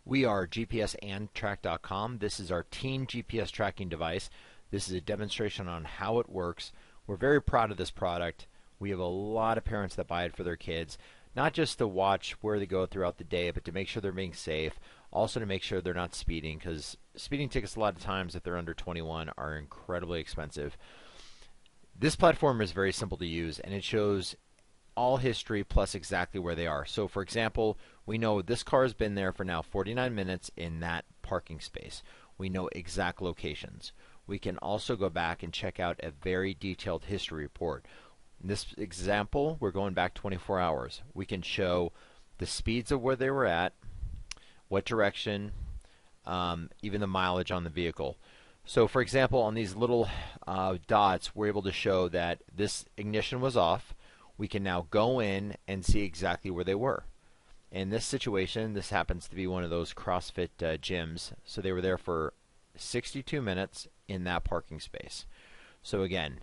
We are GPSandtrack.com. This is our teen GPS tracking device. This is a demonstration on how it works. We're very proud of this product. We have a lot of parents that buy it for their kids, not just to watch where they go throughout the day, but to make sure they're being safe, also to make sure they're not speeding, because speeding tickets a lot of times, if they're under 21, are incredibly expensive. This platform is very simple to use, and it shows all history plus exactly where they are. So for example, we know this car has been there for now 49 minutes in that parking space. We know exact locations. We can also go back and check out a very detailed history report. In this example, we're going back 24 hours. We can show the speeds of where they were at, what direction, even the mileage on the vehicle. So for example, on these little dots, we're able to show that this ignition was off. We can now go in and see exactly where they were. In this situation, this happens to be one of those CrossFit gyms. So they were there for 62 minutes in that parking space. So again,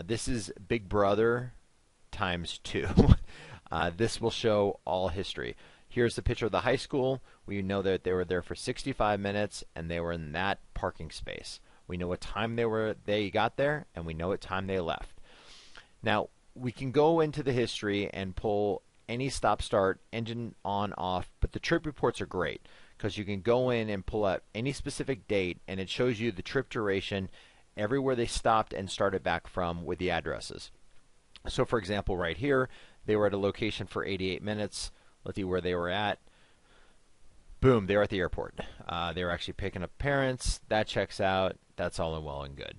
this is Big Brother times 2. This will show all history. Here's the picture of the high school. We know that they were there for 65 minutes and they were in that parking space. We know what time they got there, and we know what time they left. Now, we can go into the history and pull any stop-start, engine on, off, but the trip reports are great because you can go in and pull out any specific date, and it shows you the trip duration, everywhere they stopped and started back from with the addresses. So for example, right here, they were at a location for 88 minutes. Let's see where they were at. Boom, they were at the airport. They were actually picking up parents. That checks out. That's all well and good.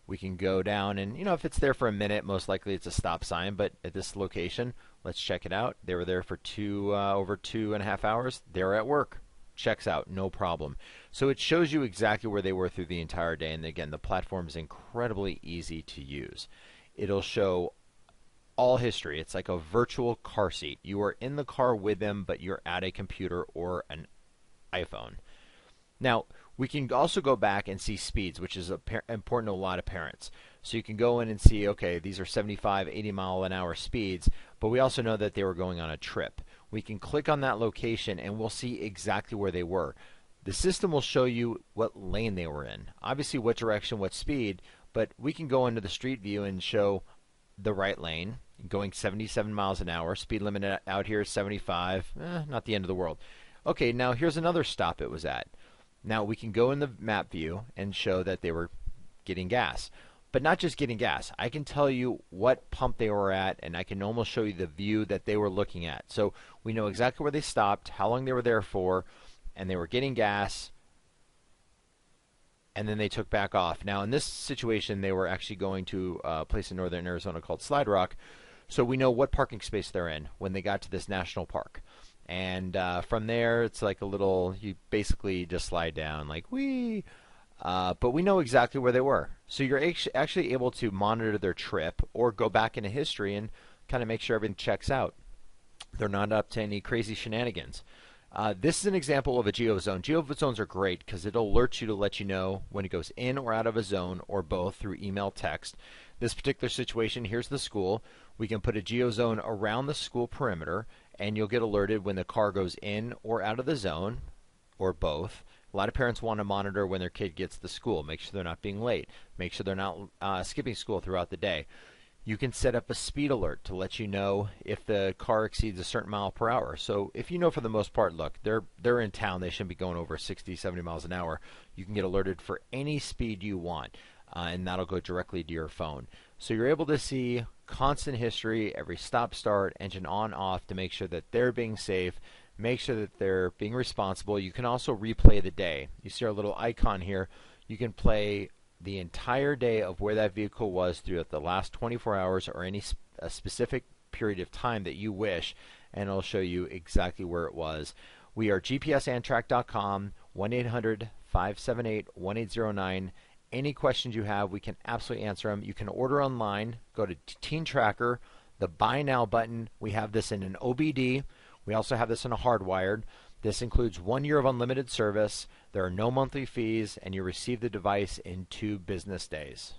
We can go down and, if it's there for a minute, most likely it's a stop sign, but at this location, let's check it out. They were there for over 2.5 hours. They're at work. Checks out, no problem. So it shows you exactly where they were through the entire day, and again, the platform is incredibly easy to use. It'll show all history. It's like a virtual car seat. You are in the car with them, but you're at a computer or an iPhone. Now, we can also go back and see speeds, which is important to a lot of parents. So you can go in and see, okay, these are 75, 80 mile an hour speeds, but we also know that they were going on a trip. We can click on that location and we'll see exactly where they were. The system will show you what lane they were in. Obviously what direction, what speed, but we can go into the street view and show the right lane, going 77 miles an hour. Speed limit out here is 75, not the end of the world. Okay, now here's another stop it was at. Now we can go in the map view and show that they were getting gas. But not just getting gas. I can tell you what pump they were at, and I can almost show you the view that they were looking at. So we know exactly where they stopped, how long they were there for, and they were getting gas, and then they took back off. Now in this situation, they were actually going to a place in northern Arizona called Slide Rock. So we know what parking space they're in when they got to this national park. And from there, it's like a little, you basically just slide down like, whee! But we know exactly where they were. So you're actually able to monitor their trip or go back into history and kind of make sure everything checks out. They're not up to any crazy shenanigans. This is an example of a Geozone. Geozones are great because it'll alert you to let you know when it goes in or out of a zone or both through email, text. This particular situation, here's the school. We can put a Geozone around the school perimeter, and you'll get alerted when the car goes in or out of the zone or both. A lot of parents want to monitor when their kid gets to school, make sure they're not being late, make sure they're not skipping school throughout the day. You can set up a speed alert to let you know if the car exceeds a certain mile per hour. So if you know for the most part, look, they're in town, they shouldn't be going over 60, 70 miles an hour. You can get alerted for any speed you want, and that'll go directly to your phone. So you're able to see constant history, every stop, start, engine on, off, to make sure that they're being safe, make sure that they're being responsible. You can also replay the day. You see our little icon here. You can play the entire day of where that vehicle was throughout the last 24 hours or any specific period of time that you wish, and it'll show you exactly where it was. We are GPSandtrack.com, 1-800-578-1809. Any questions you have, we can absolutely answer them. You can order online. Go to Teen Tracker, the Buy Now button. We have this in an OBD. We also have this in a hardwired. This includes 1 year of unlimited service. There are no monthly fees, and you receive the device in 2 business days.